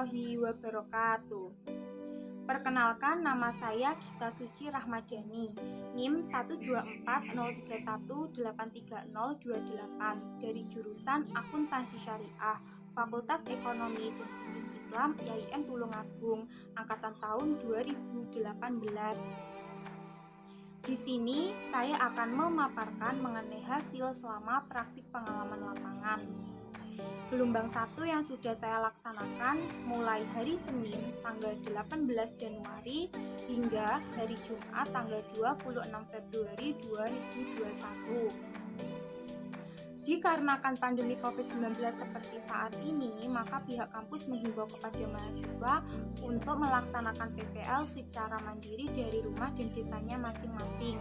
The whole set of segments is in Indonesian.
warahmatullahi wabarakatuh. Perkenalkan, nama saya Gita Suci Rahmadani, NIM 12403183028 dari jurusan Akuntansi Syariah, Fakultas Ekonomi dan Bisnis Islam IAIN Tulungagung, angkatan tahun 2018. Di sini saya akan memaparkan mengenai hasil selama praktik pengalaman lapangan. Gelombang 1 yang sudah saya laksanakan mulai hari Senin tanggal 18 Januari hingga hari Jumat tanggal 26 Februari 2021. Dikarenakan pandemi COVID-19 seperti saat ini, maka pihak kampus menghimbau kepada mahasiswa untuk melaksanakan PPL secara mandiri dari rumah dan desanya masing-masing.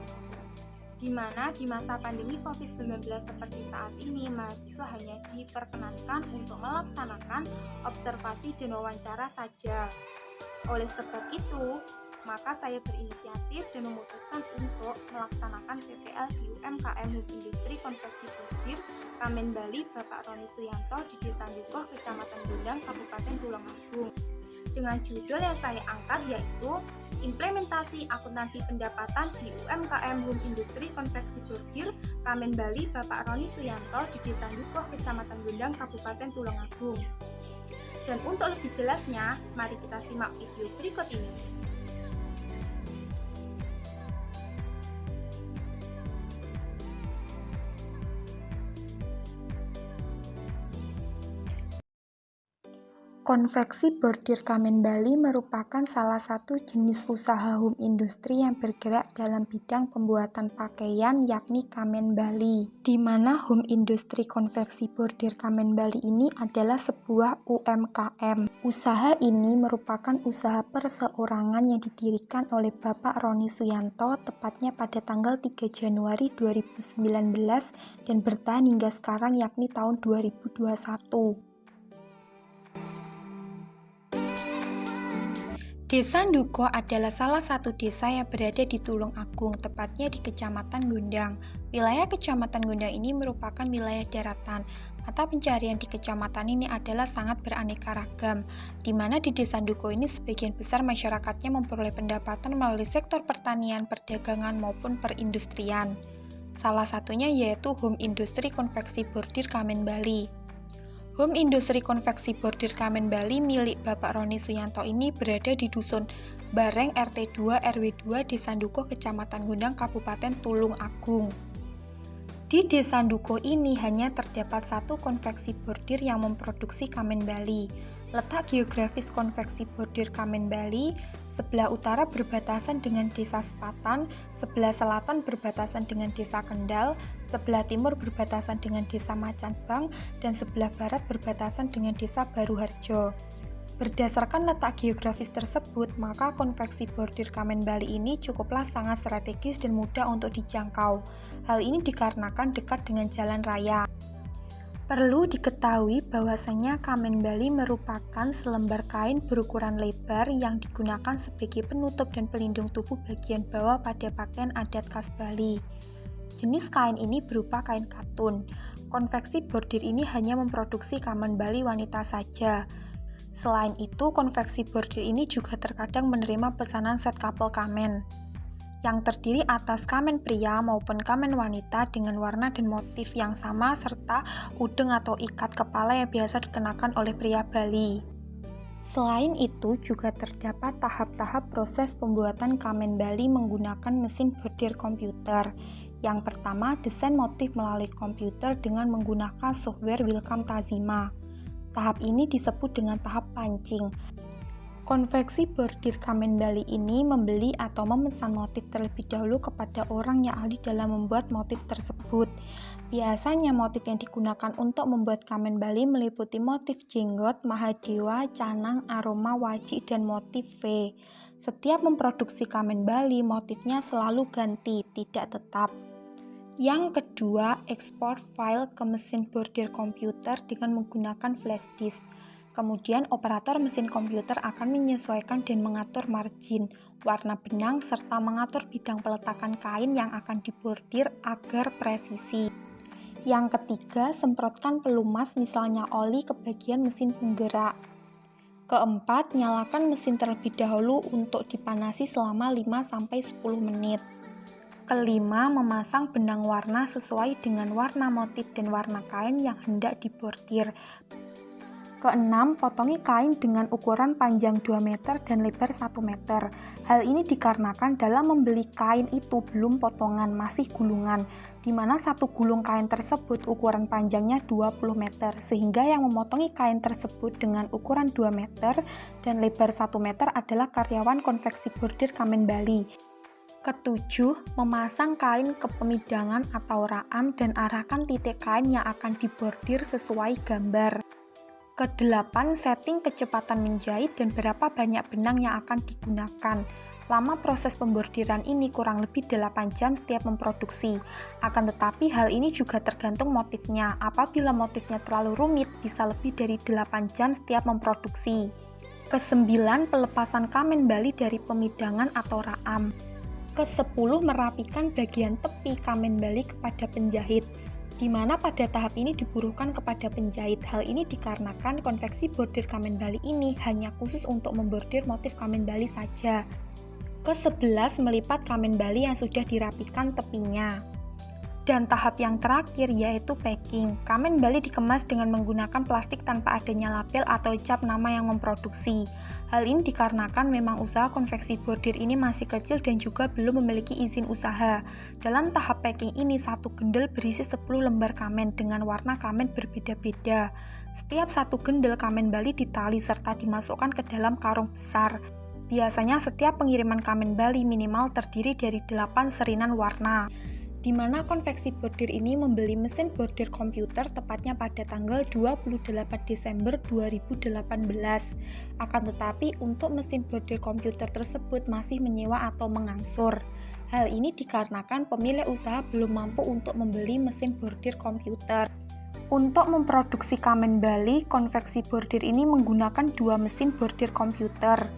Di mana di masa pandemi COVID-19 seperti saat ini, mahasiswa hanya diperkenankan untuk melaksanakan observasi dan wawancara saja. Oleh sebab itu, maka saya berinisiatif dan memutuskan untuk melaksanakan PPL di UMKM Hub Industri Konveksi Bordir Kamen Bali Bapak Roni Suyanto di Desa Dukuh, Kecamatan Gondang, Kabupaten Tulungagung, dengan judul yang saya angkat yaitu Implementasi Akuntansi Pendapatan di UMKM Home Industri Konveksi Bordir Kamen Bali Bapak Roni Suyanto di Desa Dukuh, Kecamatan Gondang, Kabupaten Tulungagung. Dan untuk lebih jelasnya, mari kita simak video berikut ini. Konveksi bordir Kamen Bali merupakan salah satu jenis usaha home industri yang bergerak dalam bidang pembuatan pakaian yakni Kamen Bali, di mana home industri konveksi bordir Kamen Bali ini adalah sebuah UMKM. Usaha ini merupakan usaha perseorangan yang didirikan oleh Bapak Roni Suyanto tepatnya pada tanggal 3 Januari 2019 dan bertahan hingga sekarang yakni tahun 2021. Desa Nduko adalah salah satu desa yang berada di Tulungagung, tepatnya di Kecamatan Gondang. Wilayah Kecamatan Gondang ini merupakan wilayah daratan. Mata pencarian di kecamatan ini adalah sangat beraneka ragam, di mana di Desa Nduko ini sebagian besar masyarakatnya memperoleh pendapatan melalui sektor pertanian, perdagangan, maupun perindustrian. Salah satunya yaitu Home Industri Konveksi Bordir Kamen Bali. Home Industri Konveksi Bordir Kamen Bali milik Bapak Roni Suyanto ini berada di Dusun Bareng RT 2 RW 2 Desa Nduko, Kecamatan Gondang, Kabupaten Tulungagung. Di Desa Nduko ini hanya terdapat satu konveksi bordir yang memproduksi Kamen Bali. Letak geografis konveksi bordir Kamen Bali, sebelah utara berbatasan dengan Desa Sepatan, sebelah selatan berbatasan dengan Desa Kendal, sebelah timur berbatasan dengan Desa Macanbang, dan sebelah barat berbatasan dengan Desa Baruharjo. Berdasarkan letak geografis tersebut, maka konveksi bordir Kamen Bali ini cukuplah sangat strategis dan mudah untuk dijangkau. Hal ini dikarenakan dekat dengan jalan raya. Perlu diketahui bahwasanya Kamen Bali merupakan selembar kain berukuran lebar yang digunakan sebagai penutup dan pelindung tubuh bagian bawah pada pakaian adat khas Bali. Jenis kain ini berupa kain katun. Konveksi bordir ini hanya memproduksi Kamen Bali wanita saja. Selain itu, konveksi bordir ini juga terkadang menerima pesanan set couple kamen, yang terdiri atas kamen pria maupun kamen wanita dengan warna dan motif yang sama serta udeng atau ikat kepala yang biasa dikenakan oleh pria Bali. Selain itu juga terdapat tahap-tahap proses pembuatan Kamen Bali menggunakan mesin bordir komputer. Yang pertama, desain motif melalui komputer dengan menggunakan software Wilcam Tazima. Tahap ini disebut dengan tahap pancing. Konveksi bordir Kamen Bali ini membeli atau memesan motif terlebih dahulu kepada orang yang ahli dalam membuat motif tersebut. Biasanya motif yang digunakan untuk membuat Kamen Bali meliputi motif jenggot, mahadewa, canang, aroma, wajik, dan motif V. Setiap memproduksi Kamen Bali, motifnya selalu ganti, tidak tetap. Yang kedua, ekspor file ke mesin bordir komputer dengan menggunakan flash disk. Kemudian operator mesin komputer akan menyesuaikan dan mengatur margin, warna benang, serta mengatur bidang peletakan kain yang akan dibordir agar presisi. Yang ketiga, semprotkan pelumas misalnya oli ke bagian mesin penggerak. Keempat, nyalakan mesin terlebih dahulu untuk dipanasi selama 5-10 menit. Kelima, memasang benang warna sesuai dengan warna motif dan warna kain yang hendak dibordir. Keenam, potongi kain dengan ukuran panjang 2 meter dan lebar 1 meter. Hal ini dikarenakan dalam membeli kain itu belum potongan, masih gulungan, di mana satu gulung kain tersebut ukuran panjangnya 20 meter, sehingga yang memotongi kain tersebut dengan ukuran 2 meter dan lebar 1 meter adalah karyawan konveksi bordir Kamen Bali. Ketujuh, memasang kain ke pemidangan atau raam dan arahkan titik kain yang akan dibordir sesuai gambar. Kedelapan, setting kecepatan menjahit dan berapa banyak benang yang akan digunakan. Lama proses pembordiran ini kurang lebih 8 jam setiap memproduksi. Akan tetapi hal ini juga tergantung motifnya. Apabila motifnya terlalu rumit, bisa lebih dari 8 jam setiap memproduksi. Kesembilan, pelepasan Kamen Bali dari pemidangan atau raam. Kesepuluh, merapikan bagian tepi Kamen Bali kepada penjahit, di mana pada tahap ini dibutuhkan kepada penjahit. Hal ini dikarenakan konveksi bordir Kamen Bali ini hanya khusus untuk membordir motif Kamen Bali saja. Ke-11, melipat Kamen Bali yang sudah dirapikan tepinya. Dan tahap yang terakhir yaitu packing. Kamen Bali dikemas dengan menggunakan plastik tanpa adanya label atau cap nama yang memproduksi. Hal ini dikarenakan memang usaha konveksi bordir ini masih kecil dan juga belum memiliki izin usaha. Dalam tahap packing ini, satu gendel berisi 10 lembar kamen dengan warna kamen berbeda-beda. Setiap satu gendel Kamen Bali ditali serta dimasukkan ke dalam karung besar. Biasanya setiap pengiriman Kamen Bali minimal terdiri dari 8 serinan warna, di mana konveksi bordir ini membeli mesin bordir komputer tepatnya pada tanggal 28 Desember 2018. Akan tetapi untuk mesin bordir komputer tersebut masih menyewa atau mengangsur. Hal ini dikarenakan pemilik usaha belum mampu untuk membeli mesin bordir komputer. Untuk memproduksi Kamen Bali, konveksi bordir ini menggunakan 2 mesin bordir komputer,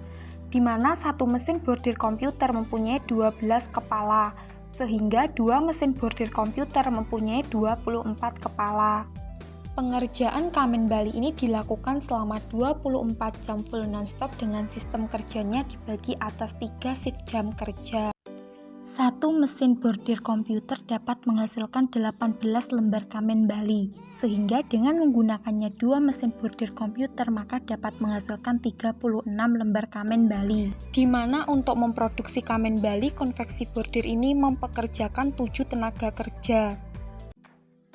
di mana satu mesin bordir komputer mempunyai 12 kepala, sehingga 2 mesin bordir komputer mempunyai 24 kepala. Pengerjaan Kamen Bali ini dilakukan selama 24 jam full non-stop dengan sistem kerjanya dibagi atas 3 shift jam kerja. Satu mesin bordir komputer dapat menghasilkan 18 lembar Kamen Bali, sehingga dengan menggunakannya 2 mesin bordir komputer maka dapat menghasilkan 36 lembar Kamen Bali. Di mana untuk memproduksi Kamen Bali, konveksi bordir ini mempekerjakan 7 tenaga kerja.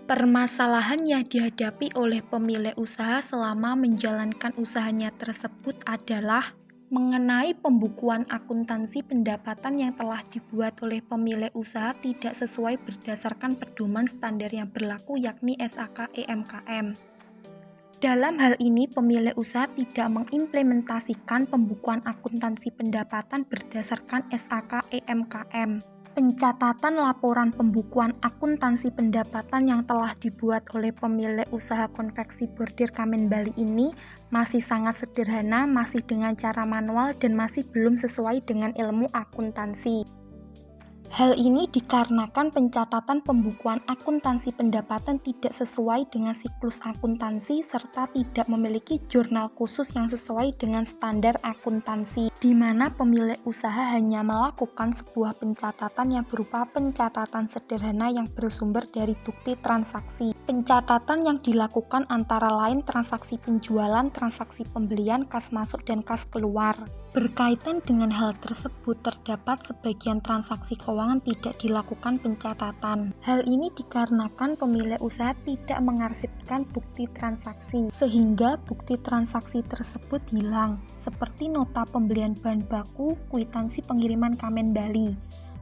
Permasalahan yang dihadapi oleh pemilik usaha selama menjalankan usahanya tersebut adalah mengenai pembukuan akuntansi pendapatan yang telah dibuat oleh pemilik usaha tidak sesuai berdasarkan pedoman standar yang berlaku yakni SAK EMKM. Dalam hal ini, pemilik usaha tidak mengimplementasikan pembukuan akuntansi pendapatan berdasarkan SAK EMKM. Pencatatan laporan pembukuan akuntansi pendapatan yang telah dibuat oleh pemilik usaha konveksi bordir Kamen Bali ini masih sangat sederhana, masih dengan cara manual, dan masih belum sesuai dengan ilmu akuntansi. Hal ini dikarenakan pencatatan pembukuan akuntansi pendapatan tidak sesuai dengan siklus akuntansi serta tidak memiliki jurnal khusus yang sesuai dengan standar akuntansi, di mana pemilik usaha hanya melakukan sebuah pencatatan yang berupa pencatatan sederhana yang bersumber dari bukti transaksi. Pencatatan yang dilakukan antara lain transaksi penjualan, transaksi pembelian, kas masuk, dan kas keluar. Berkaitan dengan hal tersebut, terdapat sebagian transaksi keuangan tidak dilakukan pencatatan. Hal ini dikarenakan pemilik usaha tidak mengarsipkan bukti transaksi, sehingga bukti transaksi tersebut hilang, seperti nota pembelian bahan baku, kwitansi pengiriman Kamen Bali.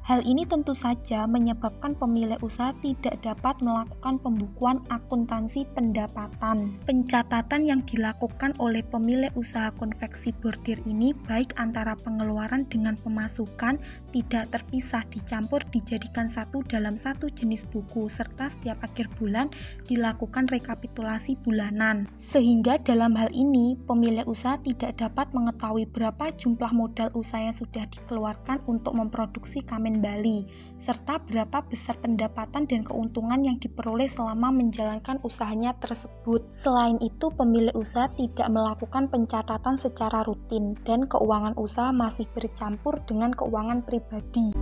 Hal ini tentu saja menyebabkan pemilik usaha tidak dapat melakukan pembukuan akuntansi pendapatan. Pencatatan yang dilakukan oleh pemilik usaha konveksi bordir ini baik antara pengeluaran dengan pemasukan tidak terpisah, dicampur dijadikan satu dalam satu jenis buku, serta setiap akhir bulan dilakukan rekapitulasi bulanan. Sehingga dalam hal ini pemilik usaha tidak dapat mengetahui berapa jumlah modal usaha yang sudah dikeluarkan untuk memproduksi Kamen Komen Bali, serta berapa besar pendapatan dan keuntungan yang diperoleh selama menjalankan usahanya tersebut. Selain itu, pemilik usaha tidak melakukan pencatatan secara rutin dan keuangan usaha masih bercampur dengan keuangan pribadi.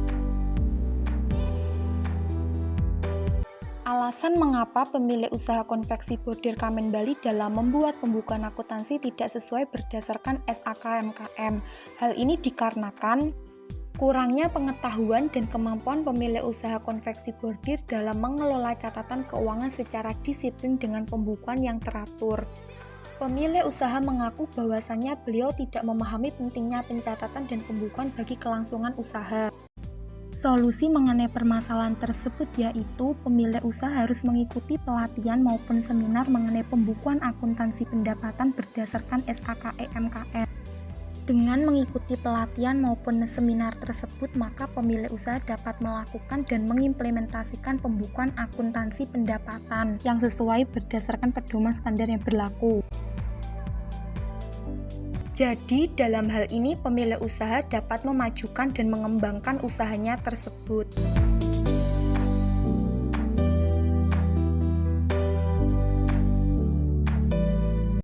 Alasan mengapa pemilik usaha konveksi bordir Komen Bali dalam membuat pembukuan akuntansi tidak sesuai berdasarkan SAKMKM. Hal ini dikarenakan kurangnya pengetahuan dan kemampuan pemilik usaha konveksi bordir dalam mengelola catatan keuangan secara disiplin dengan pembukuan yang teratur. Pemilik usaha mengaku bahwasannya beliau tidak memahami pentingnya pencatatan dan pembukuan bagi kelangsungan usaha. Solusi mengenai permasalahan tersebut yaitu pemilik usaha harus mengikuti pelatihan maupun seminar mengenai pembukuan akuntansi pendapatan berdasarkan SAKMKM. Dengan mengikuti pelatihan maupun seminar tersebut, maka pemilik usaha dapat melakukan dan mengimplementasikan pembukuan akuntansi pendapatan yang sesuai berdasarkan pedoman standar yang berlaku. Jadi, dalam hal ini pemilik usaha dapat memajukan dan mengembangkan usahanya tersebut.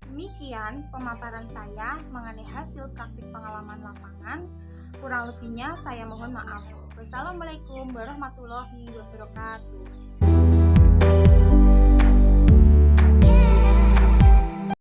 Demikian pemaparan saya mengenai hasil praktik pengalaman lapangan. Kurang lebihnya saya mohon maaf. Wassalamualaikum warahmatullahi wabarakatuh.